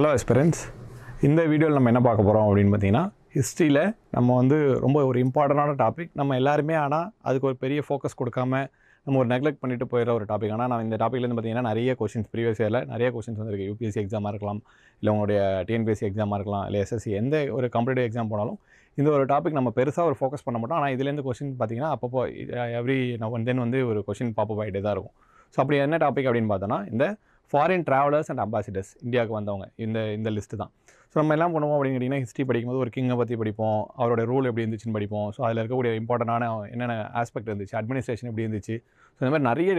Hello எஸ்பிரன்ஸ். இந்த வீடியோவில் நம்ம என்ன பார்க்க போகிறோம் அப்படின்னு பார்த்தீங்கன்னா, ஹிஸ்ட்ரியில் நம்ம வந்து ரொம்ப ஒரு இம்பார்ட்டண்டான டாபிக். நம்ம எல்லாருமே ஆனால் அதுக்கு ஒரு பெரிய ஃபோக்கஸ் கொடுக்காம நம்ம ஒரு நெக்லெக்ட் பண்ணிட்டு போயிடுற ஒரு டாபிக். ஆனால் நான் இந்த டாப்பிக்லேருந்து பார்த்தீங்கன்னா நிறைய கொஷின்ஸ் ப்ரீவியஸ் இயரில் நிறைய கொஷின்ஸ் வந்துருக்கு. யூபிஎஸ்சி எக்ஸாமாக இருக்கலாம், இல்லை உங்களுடைய டிஎன்பிஎஸ்சி எக்ஸாமாக இருக்கலாம், இல்லை எஸ்எஸ்சி எந்த ஒரு காம்படிட்டிவ் எக்ஸாம் போனாலும் இந்த ஒரு டாபிக் நம்ம பெருசாக ஒரு ஃபோக்கஸ் பண்ண மாட்டோம். ஆனால் இதுலேருந்து கொஷின் பார்த்தீங்கன்னா அப்பப்போ எவ்ரி நவ் அண்ட் தென் வந்து ஒரு கொஷின் பாப்பப் ஆகிட்டே தான் இருக்கும். ஸோ அப்படி என்ன டாபிக் அப்படின்னு பார்த்தோன்னா, இந்த ஃபாரின் ட்ராவலர்ஸ் அண்ட் அம்பாசிடர்ஸ், இந்தியாவுக்கு வந்தவங்க இந்த லிஸ்ட்டு தான். ஸோ நம்ம எல்லாம் பண்ணுவோம் அப்படின்னு கேட்டிங்கன்னா, ஹிஸ்ட்ரி படிக்கும்போது ஒரு கிங்கை பற்றி படிப்போம், அவரோட ரூல் எப்படி இருந்துச்சுன்னு படிப்போம். ஸோ அதில் இருக்கக்கூடிய இம்பார்ட்டண்டான என்னென்ன ஆஸ்பெக்ட் இருந்துச்சு, அட்மினிஸ்ட்ரேஷன் எப்படி இருந்துச்சு, ஸோ இந்த மாதிரி நிறைய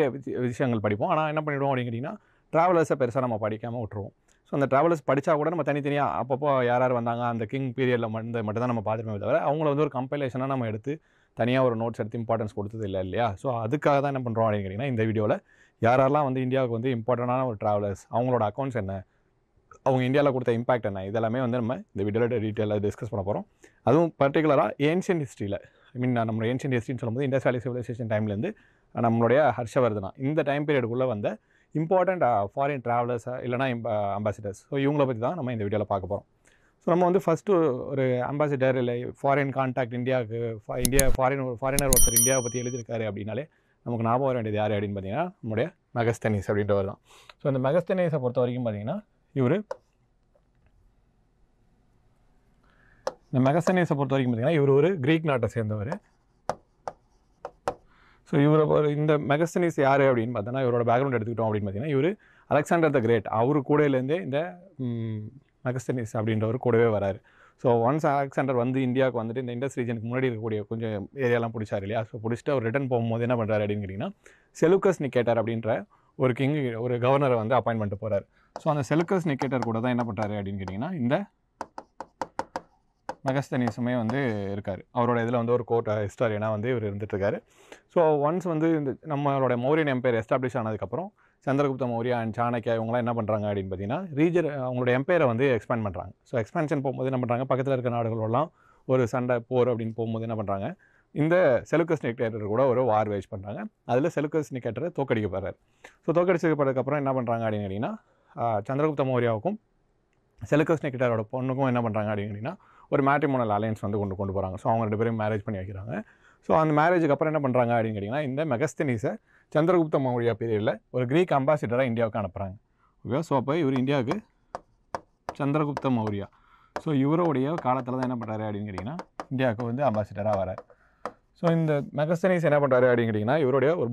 விஷயங்கள் படிப்போம். ஆனால் என்ன பண்ணிவிடுவோம் அப்படின்னு கேட்டிங்கன்னா, ட்ராவலர்ஸை பெருசாக நம்ம படிக்காமல் விட்டுருவோம். ஸோ அந்த ட்ராவலர்ஸ் படித்தா கூட நம்ம தனித்தனியாக அப்பப்போ யார் வந்தாங்க அந்த கிங் பீரியடில் மட்டும் தான் நம்ம பார்த்துருமே தவிர, அவங்கள வந்து ஒரு கம்பைலேஷனாக நம்ம எடுத்து தனியாக ஒரு நோட்ஸ் எடுத்து இம்பார்ட்டன்ஸ் கொடுத்தது இல்லை இல்லையா. ஸோ அதுக்காக தான் என்ன பண்ணுறோம் அப்படின்னு கேட்டிங்கன்னா, இந்த வீடியோவில் யாரெல்லாம் வந்து இந்தியாவுக்கு வந்து இம்பார்ட்டண்டான ஒரு ட்ராவலர்ஸ், அவங்களோட அக்கௌண்ட்ஸ் என்ன, அவங்க இந்தியாவில் கொடுத்த இம்பாக்ட் என்ன, இதெல்லாமே வந்து நம்ம இந்த வீடியோவில் டீட்டெயிலாக டிஸ்கஸ் பண்ண போகிறோம். அதுவும் பர்டிகுலராக ஏன்ஷியன்ட் ஹிஸ்ட்ரியில், நம்ம ஏன்ஷியன்ட் ஹிஸ்ட்ரின்னு சொல்லும்போது இண்டஸ் வேலி சிவிலைசேஷன் டைம்லேருந்து நம்மளுடைய ஹர்ஷவர்தனா இந்த டைம் பீரியடுக்குள்ளே வந்த இம்பார்ட்டண்ட் ஃபாரின் ட்ராவலர்ஸ் இல்லைனா அம்பாசிடர்ஸ். ஸோ இவங்கள பற்றி தான் நம்ம இந்த வீடியோவில் பார்க்க போகிறோம். ஸோ நம்ம வந்து ஃபஸ்ட்டு ஒரு அம்பாசிடர் இல்லை ஃபாரின் கான்டாக்ட் இந்தியாவுக்கு ஃபாரினர் ஒருத்தர் இந்தியாவை பற்றி எழுதியிருக்காரு அப்படின்னாலே நமக்கு ஞாபகம் வர வேண்டியது யார் அப்படின்னு பார்த்தீங்கன்னா, நம்முடைய மெகஸ்தனீஸ் அப்படின்றவர் தான். ஸோ இந்த மெகஸ்தனீஸை பொறுத்த வரைக்கும் பார்த்தீங்கன்னா, இவர் ஒரு கிரீக் நாட்டை சேர்ந்தவர். ஸோ இந்த மெகஸ்தனீஸ் யார் அப்படின்னு பார்த்தோன்னா, இவரோட பேக்ரவுண்ட் எடுத்துக்கிட்டோம் அப்படின்னு பார்த்தீங்கன்னா, இவர் அலெக்சாண்டர் த கிரேட் அவர் கூடையிலேருந்தே இந்த மெகஸ்தனீஸ் அப்படின்றவர் கூடவே வராரு. ஸோ ஒன்ஸ் அலெக்சாண்டர் வந்து இந்தியாவுக்கு வந்துட்டு இந்த இண்டஸ் ரீஜனுக்கு முன்னாடி இருக்கக்கூடிய கொஞ்சம் ஏரியாலாம் பிடிச்சார் இல்லையா. ஸோ பிடிச்சிட்டு அவர் ரிட்டர்ன் போகும்போது என்ன பண்ணுறாரு அப்படின்னு கேட்டிங்கன்னா, செலுக்கஸ் நிக்கேட்டர் அப்படின்ற ஒரு கவர்னரை வந்து அப்பாயின்ட் பண்ணிட்டு போகிறார். ஸோ அந்த செலுக்கஸ் நிக்கேட்டர் கூட தான் என்ன பண்ணுறாரு அப்படின்னு கேட்டிங்கன்னா, இந்த மெகஸ்தனீஸுமே வந்து இருக்கார். அவரோட இதில் வந்து ஒரு கோர்ட் ஹிஸ்டாரியனாக வந்து இவர் இருந்துகிட்ருக்காரு. ஸோ ஒன்ஸ் வந்து இந்த நம்மளோட மௌரியன் எம்பையர் எஸ்டாப்ளிஷ் ஆனதுக்கப்புறம் சந்திரகுப்த மௌரியா அண்ட் சாணக்கியா இவங்களாம் என்ன பண்ணுறாங்க அப்படின்னு பார்த்தீங்கன்னா, அவங்களோட எம்பையரை வந்து எக்ஸ்பேண்ட் பண்ணுறாங்க. ஸோ எக்ஸ்பேன்ஷன் போகும்போது என்ன பண்ணுறாங்க, பக்கத்தில் இருக்க நாடுகளெல்லாம் ஒரு சண்டை போர் அப்படின்னு போகும்போது என்ன பண்ணுறாங்க, இந்த செலுக்கஸ் நிக்கேட்டர் கூட ஒரு வார் வேஜ் பண்ணுறாங்க. அதில் செலுக்கஸ் நிக்கேட்டரை தோக்கடிக்கப்படுறாரு. ஸோ தோக்கடிச்சதுக்கப்புறம் என்ன பண்ணுறாங்க அப்படின்னு கேட்டிங்கன்னா, சந்திரகுப்த மௌரியாவுக்கும் செலுக்கஸ் நிக்கேட்டரோட பொண்ணுக்கும் என்ன பண்ணுறாங்க அப்படின்னு கேட்டிங்கன்னா, ஒரு மேட்ரிமோனல் அலையன்ஸ் வந்து கொண்டு போகிறாங்க. ஸோ அவங்க 2 பேரும் மேரேஜ் பண்ணி வைக்கிறாங்க. ஸோ அந்த மேரேஜுக்கு அப்புறம் என்ன பண்ணுறாங்க அப்படின்னு கேட்டிங்கன்னா, இந்த மெகஸ்தனீஸை சந்திரகுப்த மௌரியா பீரியடில் ஒரு கிரீக் அம்பாசிடராக இந்தியாவுக்கு அனுப்புகிறாங்க. ஓகே. ஸோ அப்போ இவர் இந்தியாவுக்கு சந்திரகுப்த மௌரியா, ஸோ இவருடைய காலத்தில் தான் என்ன பண்ணுறாரு அப்படின்னு கேட்டிங்கன்னா, இந்தியாவுக்கு வந்து அம்பாசிடராக வரார். ஸோ இந்த மெகஸ்தனீஸ் என்ன பண்ணுறாரு அப்படின்னு கேட்டிங்கன்னா, இவருடைய ஒரு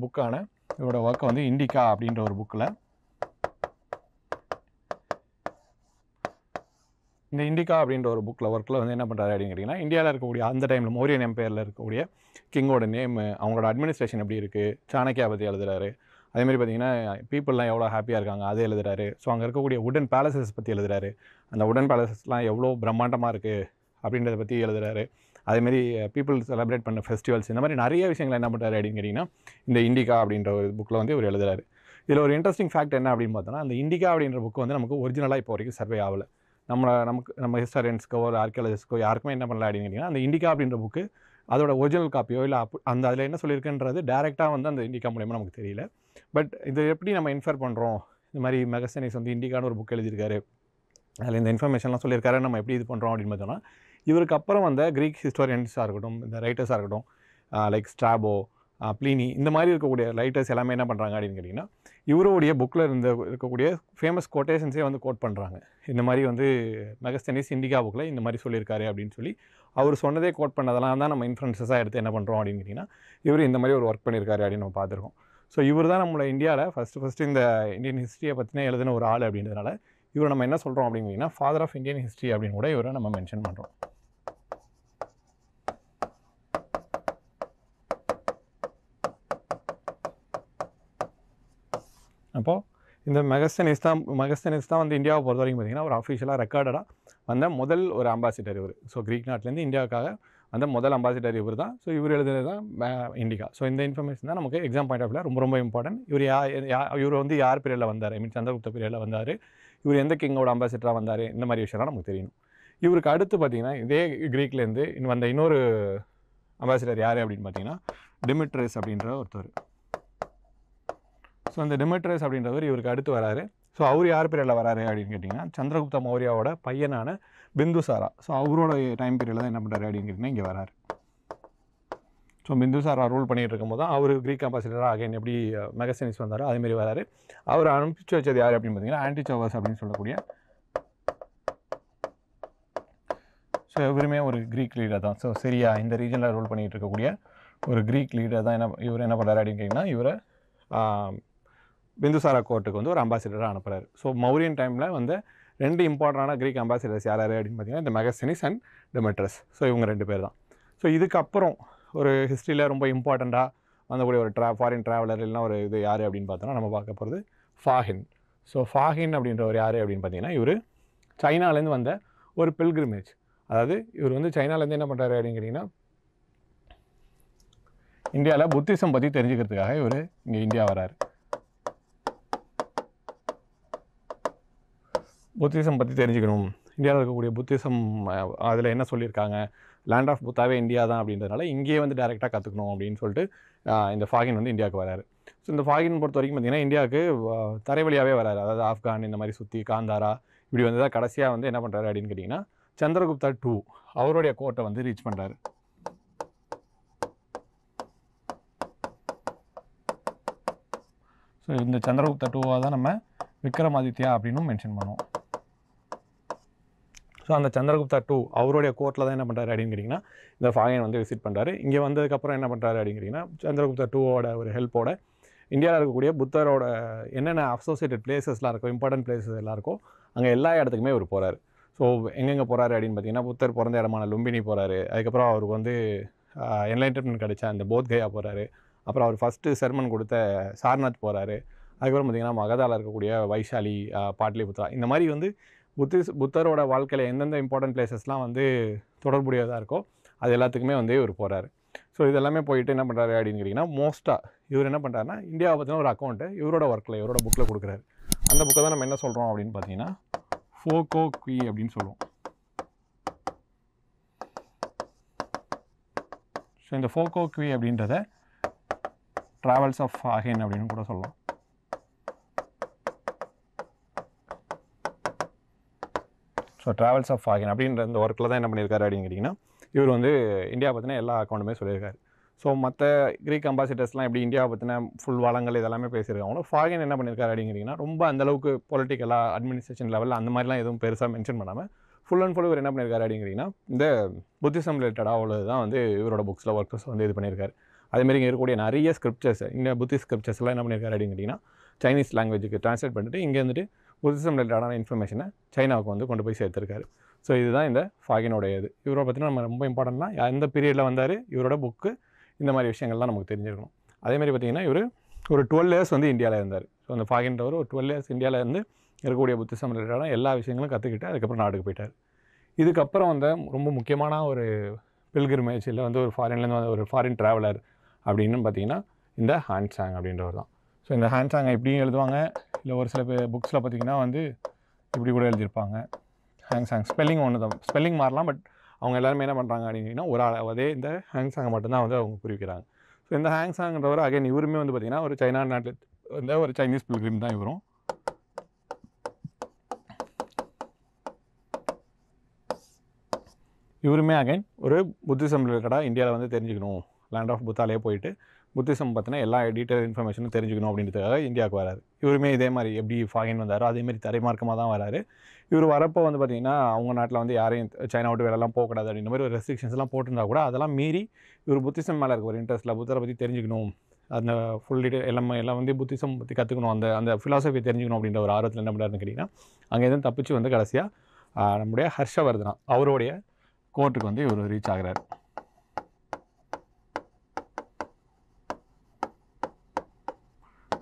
இவரோட ஒர்க்கை வந்து இண்டிகா அப்படின்ற ஒரு புக்கில், இந்த இண்டிகா அப்படின்ற ஒரு ஒர்க்கில் வந்து என்ன பண்ணுறாரு அப்படின்னு கேட்டிங்கன்னா, இந்தியாவில் இருக்கக்கூடிய அந்த டைமில் மௌரியன் எம்பையரில் இருக்கக்கூடிய கிங்கோட நேமு, அவங்களோட அட்மினிஸ்ட்ரேஷன் எப்படி இருக்குது, சாணக்கியா பற்றி எழுதுறாரு. அதேமாதிரி பார்த்திங்கன்னா, பீப்புளெலாம் எவ்வளோ ஹாப்பியாக இருக்காங்க அதை எழுதுறாரு. ஸோ அங்கே இருக்கக்கூடிய உடன் பேலசஸ் பற்றி எழுதுறாரு. அந்த உடன் பேலசஸ்லாம் எவ்வளோ பிரம்மாண்டமாக இருக்குது அப்படின்றத பற்றி எழுதுறாரு. அதேமாதிரி பீப்புள் செலிப்ரேட் பண்ண ஃபெஸ்டிவல்ஸ், இந்த மாதிரி நிறைய விஷயங்கள் என்ன பண்ணுறாரு அப்படின்னு கேட்டிங்கன்னா, இந்த இண்டிகா அப்படின்ற ஒரு புக்கில் வந்து இவர் எழுதுறாரு. இதில் ஒரு இன்ட்ரெஸ்டிங் ஃபேக்ட் என்ன அப்படின்னு பார்த்தோன்னா, அந்த இண்டிகா அப்படின்ற புக்கு வந்து நமக்கு ஒரிஜினலாக இப்போ வரைக்கும் சர்வே ஆகலை. நம்ம ஹிஸ்டாரியன்ஸ்க்கோ ஒரு ஆர்கியாலஜிஸ்ட்கோ யாருக்குமே என்ன பண்ணல அப்படின்னு கேட்டிங்கன்னா, அந்த இண்டிகா அப்படின்ற புக்கு அதோட ஒரிஜினல் காப்பியோ இல்லை அந்த அதில் என்ன சொல்லியிருக்குன்றது டேரெக்டாக வந்து அந்த இண்டிகா மூலயமா நமக்கு தெரியல. பட் இது எப்படி நம்ம இன்ஃபர் பண்ணுறோம், இந்த மாதிரி மெகஸ்தனீஸ் வந்து இண்டிகான்னு ஒரு புக் எழுதியிருக்காரு, அதில் இந்த இன்ஃபர்மேஷன்லாம் சொல்லியிருக்காரு, நம்ம எப்படி இது பண்ணுறோம் அப்படின்னு பார்த்தோன்னா, இவருக்கு அப்புறம் வந்த கிரீக் ஹிஸ்டாரியன்ஸாக இருக்கட்டும், இந்த ரைட்டர்ஸாக இருக்கட்டும், லைக் ஸ்ட்ராபோ, ப்ளீனி, இந்த மாதிரி இருக்கக்கூடிய ரைட்டர்ஸ் எல்லாமே என்ன பண்ணுறாங்க அப்படின்னு கேட்டிங்கன்னா, இவருடைய புக்கில் இருக்கக்கூடிய ஃபேமஸ் கோட்டேஷன்ஸே வந்து கோட் பண்ணுறாங்க. இந்த மாதிரி வந்து மெகஸ்தனீஸ் இண்டிகா புக்கில் இந்த மாதிரி சொல்லியிருக்காரு அப்படின்னு சொல்லி அவர் சொன்னதே கோட் பண்ணதெல்லாம் தான் நம்ம இன்ஃப்ளூயன்ஸஸாக எடுத்து என்ன பண்ணுறோம் அப்படின்னு கேட்டிங்கன்னா, இவர் இந்த மாதிரி ஒரு ஒர்க் பண்ணியிருக்காரு அப்படின்னு நம்ம பார்த்துருக்கோம். ஸோ இவர் தான் நம்மளை இந்தியாவில் ஃபஸ்ட்டு இந்த இந்தியன் ஹிஸ்ட்ரியை பற்றினே எழுதின ஒரு ஆள் அப்படின்றதுனால இவர் நம்ம என்ன சொல்கிறோம் அப்படின்னு கேட்டிங்கன்னா, ஃபாதர் ஆஃப் இந்தியன் ஹிஸ்ட்ரி அப்படின்னு கூட இவரை நம்ம மென்ஷன் பண்ணுறோம். அப்போது இந்த மெகஸ்தனீஸ் தான் வந்து இந்தியாவை பொறுத்த வரைக்கும் பார்த்திங்கன்னா, ஒரு அஃபிஷியலாக ரெக்கார்டடாக வந்த முதல் ஒரு அம்பாசிடர் இவர். ஸோ கிரீக் நாட்டிலேருந்து இந்தியாவுக்காக அந்த முதல் அம்பாசிடர் இவர் தான். ஸோ இவர் எழுதுறது தான் இண்டிகா. ஸோ இந்த இன்ஃபர்மேஷன் தான் நமக்கு எக்ஸாம் பாயிண்ட் ஆஃப் வியூவில் ரொம்ப இம்பார்ட்டன்ட். இவர் வந்து யார் பீரியடில் வந்தார், சந்திரகுப்த பீரியடில் வந்தார், இவர் எந்த கிங்கோட அம்பாசிடராக வந்தார், இந்த மாதிரி விஷயம்லாம் நமக்கு தெரியணும். இவருக்கு அடுத்து பார்த்திங்கன்னா, இதே கிரீக்லேருந்து வந்த இன்னொரு அம்பாசிடர் யார் அப்படின்னு பார்த்தீங்கன்னா, டிமிட்ரியஸ் அப்படின்ற ஒருத்தர். ஸோ அந்த டிமிட்ரியஸ் அப்படின்றவர் இவருக்கு அடுத்து வராரு. ஸோ அவர் யார் பீரியடில் வராரு அப்படின்னு கேட்டிங்கன்னா சந்திரகுப்த மௌரியாவோட பையனான பிந்துசாரா. ஸோ அவரோட டைம் பீரியடில் தான் என்ன பண்ணுறாரு அப்படின்னு கேட்டிங்கன்னா இங்கே வராரு. ஸோ பிந்துசாரா ரூல் பண்ணிகிட்டு இருக்கும்போது தான் அவர் க்ரீக் அம்பாசிடராக அகைன் எப்படி மெகஸ்தனிஸ் வந்தாரோ அதேமாரி வராரு. அவர் அனுப்பிச்சு வச்சது யார் அப்படின்னு பார்த்தீங்கன்னா ஆன்டிச்சோவஸ் அப்படின்னு சொல்லக்கூடிய, ஸோ இவருமே ஒரு க்ரீக் லீடர் தான். ஸோ சரியா இந்த ரீஜனில் ரூல் பண்ணிகிட்டு இருக்கக்கூடிய ஒரு க்ரீக் லீடர் தான். இவர் என்ன பண்ணுறாரு அப்படின்னு கேட்டிங்கன்னா இவரை பிந்துசாரா கோர்ட்டுக்கு வந்து ஒரு அம்பாசிடராக அனுப்புகிறாரு. ஸோ மௌரியன் டைமில் வந்து 2 இம்பார்ட்டண்டான க்ரீக் அம்பாசிடர்ஸ் யார் அப்படின்னு பார்த்தீங்கன்னா இந்த மெகஸ்தனிஸ் அண்ட் டெமெட்ரஸ். ஸோ இவங்க 2 பேர் தான். ஸோ இதுக்கப்புறம் ஒரு ஹிஸ்ட்ரியில் ரொம்ப இம்பார்ட்டண்ட்டாக வந்தக்கூடிய ஒரு ஃபாரின் ட்ராவலர் இல்லைனா ஒரு இது யார் அப்படின்னு பார்த்தோன்னா நம்ம பார்க்க போகிறது ஃபாஹின். ஸோ ஃபாஹின் அப்படின்றவர் யார் அப்படின்னு பார்த்தீங்கன்னா இவர் சைனாலேருந்து வந்த ஒரு பில்கிரிமேஜ். அதாவது இவர் வந்து சைனாலேருந்து என்ன பண்ணுறாரு அப்படின்னு கேட்டிங்கன்னா இந்தியாவில் புத்திசம் பற்றி தெரிஞ்சுக்கிறதுக்காக இவர் இங்கே இந்தியா வராரு. புத்திசம் பற்றி தெரிஞ்சுக்கணும், இந்தியாவில் இருக்கக்கூடிய புத்திசம் அதில் என்ன சொல்லியிருக்காங்க, லேண்ட் ஆஃப் புத்தாவே இந்தியா தான் அப்படின்றதுனால இங்கேயே வந்து டேரெக்டாக கற்றுக்கணும் அப்படின்னு சொல்லிட்டு இந்த ஃபாகின் வந்து இந்தியாவுக்கு வராரு. ஸோ இந்த ஃபாகின் பொறுத்த வரைக்கும் பார்த்திங்கன்னா இந்தியாவுக்கு தரை வழியாகவே வராரு. அதாவது ஆப்கான் இந்த மாதிரி சுற்றி காந்தாரா இப்படி வந்து தான் கடைசியாக வந்து என்ன பண்ணுறாரு அப்படின்னு கேட்டிங்கன்னா சந்திரகுப்தா 2 அவருடைய கோர்ட்டை வந்து ரீச் பண்ணுறாரு. ஸோ இந்த சந்திரகுப்தா 2வாக தான் நம்ம விக்ரமாதித்யா அப்படின்னு மென்ஷன் பண்ணுவோம். ஸோ அந்த சந்திரகுப்தா 2 அவருடைய கோர்ட்டில் தான் என்ன பண்ணுறாரு அப்படின்னு கேட்டிங்கன்னா இந்த ஃபாகின் வந்து விசிட் பண்ணுறாரு. இங்கே வந்ததுக்கப்புறம் என்ன பண்ணுறாரு அப்படின்னு கேட்டிங்கன்னா சந்திரகுப்தா 2ஓட ஒரு ஹெல்ப்போட இந்தியாவில் இருக்கக்கூடிய புத்தரோட என்னென்ன அசோசியேட்டட் பிளேசஸ்லாம் இருக்கோ, இம்பார்ட்டன்ட் பிளேசஸ் எல்லாம் இருக்கோ அங்கே எல்லா இடத்துக்குமே அவர் போகிறாரு. ஸோ எங்கெங்கே போகிறாரு அப்படின்னு பார்த்தீங்கன்னா புத்தர் பிறந்த இடமான லும்பினி போகிறாரு. அதுக்கப்புறம் அவருக்கு வந்து என்லைட்டன்மெண்ட் கிடைச்ச அந்த போத்கயா போகிறாரு. அப்புறம் அவர் ஃபஸ்ட்டு செர்மன் கொடுத்த சார்நாத் போகிறாரு. அதுக்கப்புறம் பார்த்திங்கன்னா மகதாவில் இருக்கக்கூடிய வைஷாலி, பாட்லிபுத்ரா இந்த மாதிரி வந்து புத்தரோட வாழ்க்கையில் எந்தெந்த இம்பார்ட்டன்ட் பிளேசஸ்லாம் வந்து தொடர்புடையதாக இருக்கோ அது எல்லாத்துக்குமே வந்து இவர் போகிறாரு. ஸோ இதெல்லாமே போயிட்டு என்ன பண்ணுறாரு அப்படின்னு கேட்டிங்கன்னா மோஸ்ட்டாக இவர் என்ன பண்ணுறாருன்னா இந்தியாவை பற்றின ஒரு அக்கௌண்ட்டு இவரோட ஒர்க்கில் இவரோட புக்கில் கொடுக்குறாரு. அந்த புக்கை தான் நம்ம என்ன சொல்கிறோம் அப்படின்னு பார்த்தீங்கன்னா ஃபோகோ குவி அப்படின்னு சொல்லுவோம். ஸோ இந்த ஃபோகோ குவி அப்படின்றத ட்ராவல்ஸ் ஆஃப் ஃபாஹின் அப்படின்னு கூட சொல்லலாம். ஸோ ட்ராவல்ஸ் ஆஃப் ஃபாஹின் அப்படின்ற இந்த ஒர்க்கில் தான் என்ன பண்ணியிருக்காரு அப்படின்னு கேட்டிங்கன்னா இவர் வந்து இந்தியா பற்றின எல்லா அக்கௌண்ட்டுமே சொல்லியிருக்காரு. ஸோ மற்ற க்ரீக் அம்பாசிடர்ஸ்லாம் எப்படி இந்தியாவை பற்றின ஃபுல் வளங்கள் இதெல்லாமே பேசியிருக்காங்களோ ஃபாஹின் என்ன பண்ணியிருக்காரு அப்படின்னு கேட்டிங்கன்னா ரொம்ப அந்தளவுக்கு பொலிட்டிக்கலாக அட்மினிஸ்ட்ரேஷன் லெவலில் அந்த மாதிரிலாம் எதுவும் பெருசாக மென்ஷன் பண்ணாமல் ஃபுல் அண்ட் ஃபுல் இவர் என்ன பண்ணியிருக்காரு அப்படின்னு கேட்டிங்கன்னா இந்த புத்திசம் ரிலேட்டடாக அவ்வளோ தான் வந்து இவரோட புக்ஸில் ஒர்க்கர்ஸ் வந்து இது பண்ணியிருக்காரு. அதேமாதிரி இங்கே இருக்கக்கூடிய நிறைய ஸ்கிரிப்சர்ஸ் இந்த புத்திஸ்ட் ஸ்கிரிப்சர்ஸ்லாம் என்ன பண்ணியிருக்காரு அப்படின்னு கேட்டிங்கன்னா சைனீஸ் லாங்குவேஜுக்கு ட்ரான்ஸ்லேட் பண்ணிட்டு இங்கே வந்துட்டு புத்திசம் ரிலேட்டடான இன்ஃபர்மேஷனை சைனாவுக்கு வந்து கொண்டு போய் சேர்த்துருக்காரு. ஸோ இதுதான் இந்த ஃபாகினோடைய இது. இவரை பற்றினா நம்ம ரொம்ப இம்பார்ட்டண்ட்னா எந்த பீரியடில் வந்தார், இவரோட புக்கு, இந்த மாதிரி விஷயங்கள்லாம் நமக்கு தெரிஞ்சிருக்கணும். அதேமாதிரி பார்த்திங்கன்னா இவர் ஒரு 12 இயர்ஸ் வந்து இந்தியாவில் இருந்தார். ஸோ அந்த ஃபாகின்றவர் ஒரு 12 இயர்ஸ் இந்தியாவில் இருந்து இருக்கக்கூடிய புத்திசம் ரிலேட்டடான எல்லா விஷயங்களும் கற்றுக்கிட்டு அதுக்கப்புறம் நாட்டுக்கு போயிட்டார். இதுக்கப்புறம் வந்து ரொம்ப முக்கியமான ஒரு பில்கிரிமேஜ் இல்லை வந்து ஒரு ஃபாரின்லேருந்து வந்து ஒரு ஃபாரின் ட்ராவலர் அப்படின்னு பார்த்திங்கன்னா இந்த ஹான்சாங் அப்படின்றவர் தான். ஸோ இந்த ஹான்சாங்கை இப்படியும் எழுதுவாங்க, இல்லை ஒரு சில புக்ஸில் பார்த்திங்கன்னா வந்து இப்படி கூட எழுதியிருப்பாங்க. ஹாங்சாங் ஸ்பெல்லிங் ஒன்று தான், ஸ்பெல்லிங் மாறலாம், பட் அவங்க எல்லாருமே என்ன பண்ணுறாங்க அப்படின்னா ஒரு அதே இந்த ஹாங்சாங்கை மட்டும்தான் வந்து அவங்க குறிக்கிறாங்க. ஸோ இந்த ஹாங்சாங்ன்றவர் அகைன் இவருமே வந்து பார்த்திங்கன்னா ஒரு சைனா நாட்டில் வந்து ஒரு சைனீஸ் பில்கிரிம் தான் இவரும். இவருமே அகைன் ஒரு புத்திசம் ரிலேட்டடாக இந்தியாவில் வந்து தெரிஞ்சுக்கணும், லேண்ட் ஆஃப் புத்தாலே போயிட்டு புத்திசம் பற்றின எல்லா டீட்டெயில் இன்ஃபர்மேஷனும் தெரிஞ்சுக்கணும் அப்படின்றதுக்காக இந்தியாவுக்கு வராரு. இவருமே இதே மாதிரி எப்படி ஃபாகின் வந்தாரோ அதேமாதிரி தரைமார்க்கமாக தான் வராரு. இவர் வரப்போ வந்து பார்த்திங்கன்னா அவங்க நாட்டில் வந்து யாரையும் சைனா விட்டு வேலைலாம் போகக்கூடாது அப்படின்ற மாதிரி ஒரு ரெஸ்ட்ரிக்ஷன்ஸ்லாம் போட்டிருந்தா கூட அதெல்லாம் மீறி இவர் புத்திசம் மேலே இருக்க ஒரு இன்ட்ரெஸ்ட்டில் புத்தரை பற்றி தெரிஞ்சுக்கணும், அந்த ஃபுல் டீட்டெயில் எல்லாம் வந்து புத்திசம் பற்றி கற்றுக்கணும், அந்த ஃபிலாசபி தெரிஞ்சுக்கணும் அப்படின்ற ஒரு ஆர்வத்தில் என்ன பண்ணுறாருன்னு கேட்டிங்கன்னா அங்கே எதுவும் தப்பிச்சு வந்து கடைசியாக நம்முடைய ஹர்ஷவர்தனா அவருடைய கோர்ட்டுக்கு வந்து இவர் ரீச் ஆகிறார்.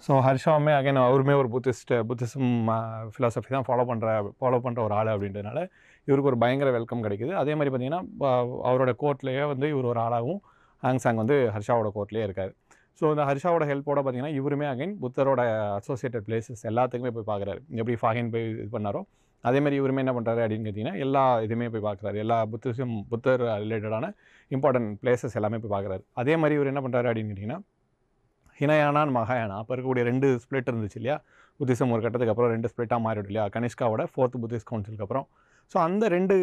ஸோ ஹர்ஷாவுமே அகைன் அவருமே ஒரு புத்திசம் ஃபிலாசபி தான் ஃபாலோ பண்ணுற ஒரு ஆள் அப்படின்றதுனால இவருக்கு ஒரு பயங்கர வெல்கம் கிடைக்குது. அதே மாதிரி பார்த்திங்கன்னா அவரோட கோர்ட்லேயே வந்து இவர் ஒரு ஆளாகவும் ஹாங்சாங் வந்து ஹர்ஷாவோட கோர்ட்லேயே இருக்கார். ஸோ இந்த ஹர்ஷாவோட ஹெல்ப்போட பார்த்திங்கன்னா இவருமே அகைன் புத்தரோட அசோசியேட்டட் பிளேசஸ் எல்லாத்துக்குமே போய் பார்க்குறாரு. எப்படி ஃபாகின் போய் இது பண்ணாரோ அதேமாதிரி இவருமே என்ன பண்ணுறாரு அப்படின்னு கேட்டிங்கன்னா எல்லா இதுவுமே போய் பார்க்குறாரு, எல்லா புத்தர் ரிலேட்டடான இம்பார்ட்டன்ட் பிளேசஸ் எல்லாமே போய் பார்க்குறாரு. அதே மாதிரி இவர் என்ன பண்ணுறாரு அப்படின்னு கேட்டிங்கன்னா ஹினயானான் மகாயானா அப்போ இருக்கக்கூடிய 2 ஸ்ப்ளிட் இருந்துச்சு இல்லையா, புத்திசம் ஒரு கட்டத்துக்கு அப்புறம் 2 ஸ்ப்ளிட்டாக மாறிடும் இல்லையா, கனிஷ்காவோட 4th புத்திஸ்ட் கவுன்சிலுக்கு அப்புறம். ஸோ அந்த 2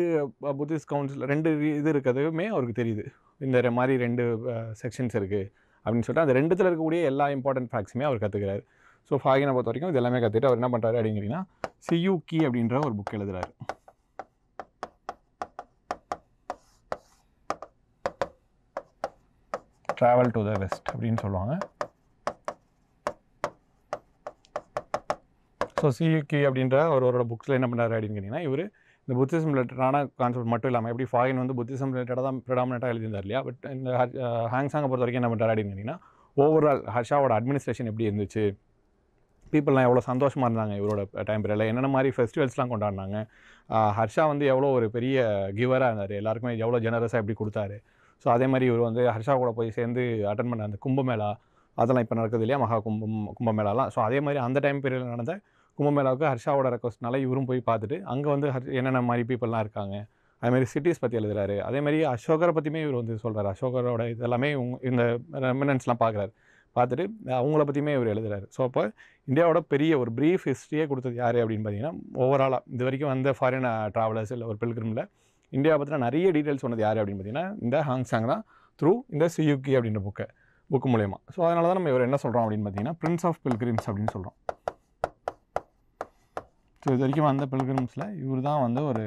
புத்திஸ்ட் கவுன்சில் 2 இது இருக்கிறதுமே அவருக்கு தெரியுது, இந்த மாதிரி 2 செக்ஷன்ஸ் இருக்குது அப்படின்னு சொல்லிட்டு அந்த 2த்தில் இருக்கக்கூடிய எல்லா இம்பார்ட்டன்ட் ஃபேக்ட்ஸுமே அவர் கற்றுக்கிறாரு. ஸோ ஃபாகினை பொறுத்த வரைக்கும் இது எல்லாமே கற்றுட்டு அவர் என்ன பண்ணுறாரு அப்படிங்கிறீங்கன்னா சியூக்கி அப்படின்ற ஒரு புக் எழுதுறாரு. ட்ராவல் டு த வெஸ்ட் அப்படின்னு சொல்லுவாங்க. ஸோ சியூக்கி அப்படின்ற அவரோட புக்ஸில் என்ன பண்ணுறாரு அப்படின்னு கேட்டிங்கன்னா, இவர் இந்த புத்திசம் ரிலேட்டடான கான்செப்ட் மட்டும் இல்லாமல் எப்படி ஃபாகின் வந்து புத்திசம் ரிலேட்டடாக தான் ப்ரிடாமினெண்ட்டாக எழுதியிருந்தார் இல்லையா, பட் இந்த ஹாங்சாங்கை பொறுத்த வரைக்கும் என்ன பண்ணுறாரு அப்படின்னு கேட்டிங்கன்னா, ஓவரால் ஹர்ஷாவோட அட்மினிஸ்ட்ரேஷன் எப்படி இருந்துச்சு, பீப்புளெலாம் எவ்வளோ சந்தோஷமாக இருந்தாங்க இவரோட டைம் பீரியடில், என்னென்ன மாதிரி ஃபெஸ்டிவல்ஸ்லாம் கொண்டாடினாங்க, ஹர்ஷா வந்து எவ்வளோ ஒரு பெரிய கிவராக இருந்தார், எல்லாருக்குமே எவ்வளோ ஜெனரஸாக எப்படி கொடுத்தாரு. ஸோ அதே மாதிரி இவர் வந்து ஹர்ஷா கூட போய் சேர்ந்து அட்டன் பண்ண அந்த கும்பமேளா அதெல்லாம் இப்போ நடக்குது இல்லையா, மகா கும்பமேளாலாம். ஸோ அதே மாதிரி அந்த டைம் பீரியடில் நடந்த கும்பமேளாவுக்கு ஹர்ஷாவோட ரெக்வஸ்ட்னால இவரும் போய் பார்த்துட்டு அங்கே வந்து என்னென்ன மாதிரி பீப்புளெலாம் இருக்காங்க, அதேமாதிரி சிட்டிஸ் பற்றி எழுதுறாரு. அதேமாதிரி அசோகரை பற்றியுமே இவர் வந்து சொல்கிறார், அசோகரோட இதெல்லாமே இந்த ரெமினன்ஸ்லாம் பார்க்குறாரு, பார்த்துட்டு அவங்கள பற்றியுமே இவர் எழுதுறாரு. ஸோ அப்போ இந்தியாவோட பெரிய ஒரு ப்ரீஃப் ஹிஸ்ட்ரியே கொடுத்தது யார் அப்படின்னு பார்த்தீங்கன்னா, ஓவராலாக இது வரைக்கும் வந்த ஃபாரின் ட்ராவலர்ஸ் இல்லை ஒரு பில்கிரிமில் இந்தியா பற்றின நிறைய டீட்டெயில்ஸ் சொன்னது யார் அப்படின்னு பார்த்தீங்கன்னா இந்த ஹாங்சாங் தான், த்ரூ இந்த சியூக்கி அப்படின்ற புக்கு மூலயமா. ஸோ அதனால தான் நம்ம இவர் என்ன சொல்கிறோம் அப்படின்னு பார்த்தீங்கன்னா பிரின்ஸ் ஆஃப் பில்கிரிம்ஸ் அப்படின்னு சொல்கிறோம். ஸோ இது வரைக்கும் வந்த பில்கிரிம்ஸில் இவர் தான் வந்து ஒரு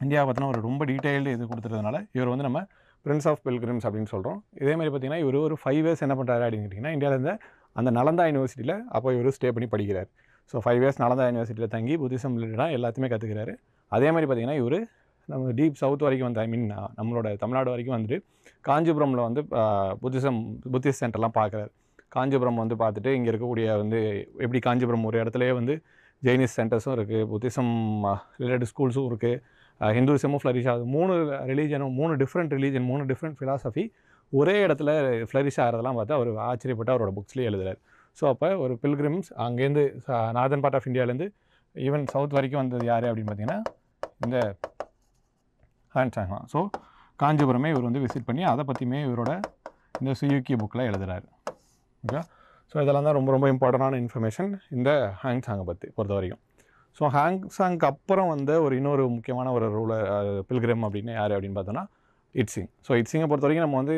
இந்தியாவை பற்றின ஒரு ரொம்ப டீட்டெயில்டு இது கொடுத்துறதுனால இவர் வந்து நம்ம பிரின்ஸ் ஆஃப் பில்கிரிம்ஸ் அப்படின்னு சொல்கிறோம். இதேமாதிரி பார்த்தீங்கன்னா இவர் ஒரு 5 இயர்ஸ் என்ன பண்ணுறாரு அப்படின்னு கேட்டிங்கன்னா, இந்தியாவிலேருந்து அந்த நலந்தா யூனிவர்சிட்டியில் அப்போ இவர் ஸ்டே பண்ணி படிக்கிறார். ஸோ 5 இயர்ஸ் நலந்தா யூனிவர்சிட்டியில் தங்கி புத்திசம் ரிலேட்டடாக எல்லாத்தையுமே கற்றுக்கிறாரு. அதே மாதிரி பார்த்திங்கன்னா இவர் நம்ம டீப் சவுத் வரைக்கும் வந்து நம்மளோட தமிழ்நாடு வரைக்கும் வந்துட்டு காஞ்சிபுரமில் வந்து புத்திஸ்ட் சென்டர்லாம் பார்க்குறாரு. காஞ்சிபுரம் வந்து பார்த்துட்டு இங்கே இருக்கக்கூடிய வந்து எப்படி காஞ்சிபுரம் ஒரு இடத்துலையே வந்து ஜெயினிஸ் சென்டர்ஸும் இருக்குது, புத்திசம் ரிலேட்டட் ஸ்கூல்ஸும் இருக்குது, ஹிந்துவிசமும் ஃப்ளரிஷ் ஆகுது, 3 ரிலீஜனும் 3 டிஃப்ரெண்ட் ரிலீஜன் 3 டிஃப்ரெண்ட் ஃபிலாசபி ஒரே இடத்துல ஃப்ளரிஷ் ஆகிறதெல்லாம் பார்த்து அவர் ஆச்சரியப்பட்டு அவரோட புக்ஸ்லேயே எழுதுறாரு. ஸோ அப்போ ஒரு பில்கிரிம்ஸ் அங்கேருந்து நார்தன் பார்ட் ஆஃப் இந்தியாவிலேருந்து ஈவன் சவுத் வரைக்கும் வந்தது யார் அப்படின்னு பார்த்தீங்கன்னா இந்த ஹாங்சாங். ஸோ காஞ்சிபுரமே இவர் வந்து விசிட் பண்ணி அதை பற்றியுமே இவரோட இந்த சியூக்கி புக்கில் எழுதுறாரு. ஓகே, ஸோ இதெல்லாம் தான் ரொம்ப ரொம்ப இம்பார்ட்டண்டான இன்ஃபர்மேஷன் இந்த ஹாங்சாங்கை பற்றி பொறுத்த வரைக்கும். ஸோ ஹாங்சாங்க்கு அப்புறம் வந்து இன்னொரு முக்கியமான ஒரு ரூலர் பில்கிரிம் அப்படின்னு யார் அப்படின்னு பார்த்தோன்னா இட்சிங். ஸோ இட்சிங்கை பொறுத்த வரைக்கும் நம்ம வந்து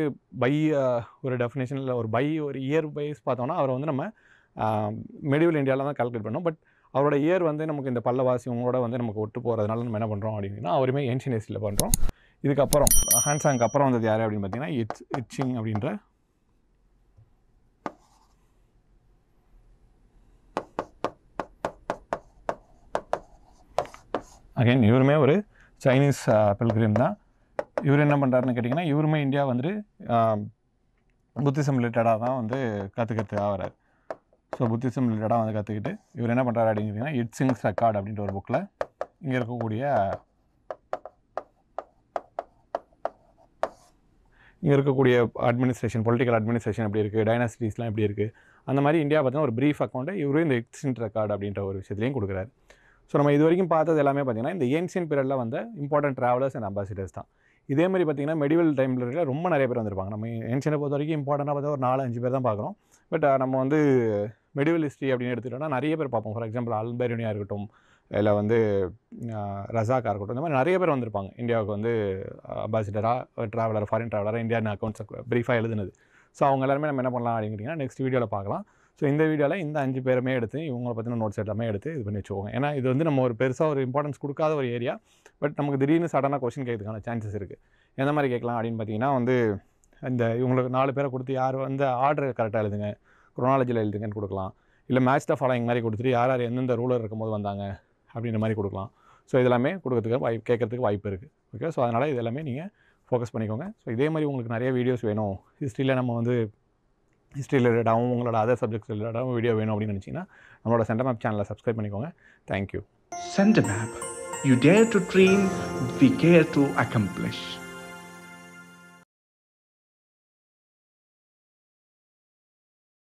ஒரு டெஃபினேஷனில் ஒரு இயர் வைஸ் பார்த்தோன்னா அவரை வந்து நம்ம மெடிவல் இந்தியாவில் தான் கால்குலேட் பண்ணோம். பட் அவரோட இயர் வந்து நமக்கு இந்த பல்லவாசி உங்களோட வந்து நமக்கு ஒட்டு போகிறதுனால நம்ம என்ன பண்ணுறோம் அப்படின்னா அவருமே ஏன்ஷியன் ஏஜில் பண்ணுறோம். இதுக்கப்புறம் ஹாங்சாங்க்கு அப்புறம் வந்தது யார் அப்படின்னு பார்த்தீங்கன்னா இட்சிங் அப்படின்ற அகைன் இவருமே ஒரு சைனீஸ் பில்கிரிம் தான். இவர் என்ன பண்ணுறாருன்னு கேட்டிங்கன்னா இவருமே இந்தியா வந்துட்டு புத்திசம் ரிலேட்டடாக தான் வந்து கற்றுக்கிறது ஆகிறார். ஸோ புத்திசம் ரிலேட்டடாக வந்து கற்றுக்கிட்டு இவர் என்ன பண்ணுறாரு அப்படிங்கிறீங்கன்னா இட்சிங்ஸ் ரெக்கார்ட் அப்படின்ற ஒரு புக்கில் இங்கே இருக்கக்கூடிய அட்மினிஸ்ட்ரேஷன் பொலிட்டிக்கல் அட்மினிஸ்ட்ரேஷன் எப்படி இருக்குது, டைனாசிட்டிஸ்லாம் எப்படி இருக்குது, அந்த மாதிரி இந்தியா பார்த்தீங்கன்னா ஒரு ப்ரீஃப் அக்கௌண்ட்டை இவரும் இந்த இட்சிங் ரெக்கார்ட் அப்படின்ற ஒரு விஷயத்துலையும் கொடுக்குறாரு. ஸோ நம்ம இது வரைக்கும் பார்த்தது எல்லாமே பார்த்திங்கன்னா இந்த ஏன்ஷியன் பீரியடில் வந்த இம்பார்ட்டன்ட் ட்ராவலர்ஸ் அண்ட் அம்பாசிடர்ஸ் தான். இதே மாதிரி பார்த்திங்கன்னா மெடிவல் டைமில் ரொம்ப நிறைய பேர் வந்திருப்பாங்க. நம்ம ஏன்ஷியனை பொறுத்த வரைக்கும் இம்பார்ட்டண்ட்டாக பார்த்தா ஒரு 4-5 பேர் தான் பார்க்குறோம். பட் நம்ம வந்து மெடிவல் ஹிஸ்ட்ரி அப்படின்னு எடுத்துக்கிட்டோம்னா நிறைய பேர் பார்ப்போம். ஃபார் எக்ஸாம்பிள் அல்பேரினியாக இருக்கட்டும், இல்லை வந்து ரசாக்காக இருக்கட்டும், இந்த மாதிரி நிறைய பேர் வந்திருப்பாங்க இந்தியாவுக்கு வந்து அம்பாசிடராக ட்ராவலர் ஃபாரின் ட்ராவலராக இந்தியன் அக்கௌண்ட்ஸ் ப்ரீஃபாக எழுதுனது. ஸோ அவங்க எல்லாருமே நம்ம என்ன பண்ணலாம் அப்படிங்கிட்டிங்கன்னா நெக்ஸ்ட் வீடியோவில் பார்க்கலாம். ஸோ இந்த வீடியோவில் இந்த 5 பேருமே எடுத்து இவங்களை பற்றின நோட்ஸ் எல்லாமே எடுத்து இது பண்ணி வச்சுக்கோங்க. ஏன்னா இது வந்து நம்ம ஒரு பெருசாக ஒரு இம்பார்ட்டன்ஸ் கொடுக்காத ஒரு ஏரியா. பட் நமக்கு திடீர்னு சடனாக கொஸ்டின் கேட்கறதுக்கான சான்சஸ் இருக்குது. எந்த மாதிரி கேட்கலாம் அப்படின்னு பார்த்தீங்கன்னா வந்து இந்த இவங்களுக்கு 4 பேரை கொடுத்து யார் வந்து ஆர்டர் கரெக்டாக எழுதுங்க, குரோனாலஜியில் எழுதுங்கன்னு கொடுக்கலாம். இல்லை மேட்ச் த ஃபாலோயிங் மாதிரி கொடுத்துட்டு யார் எந்தெந்த ரூலர் இருக்கும்போது வந்தாங்க அப்படின்ற மாதிரி கொடுக்கலாம். ஸோ இதெல்லாமே கேட்கறதுக்கு வாய்ப்பு இருக்குது. ஓகே, ஸோ அதனால் இது எல்லாமே நீங்கள் ஃபோக்கஸ் பண்ணிக்கோங்க. ஸோ இதே மாதிரி உங்களுக்கு நிறைய வீடியோஸ் வேணும், ஹிஸ்ட்ரியில் நம்ம வந்து ஹிஸ்ட்ரி ரிலேட்டடாகவும் உங்களோட அதர் சப்ஜெக்ட்ஸ் ரிலேட்டடாகவும் வீடியோ வேணும் அப்படின்னு நினச்சிங்கன்னா நம்மளோட சென்டர் மேப் சேனலை சப்ஸ்கிரைப் பண்ணிக்கோங்க. Thank you. Center Map. You dare to dream, we care to accomplish.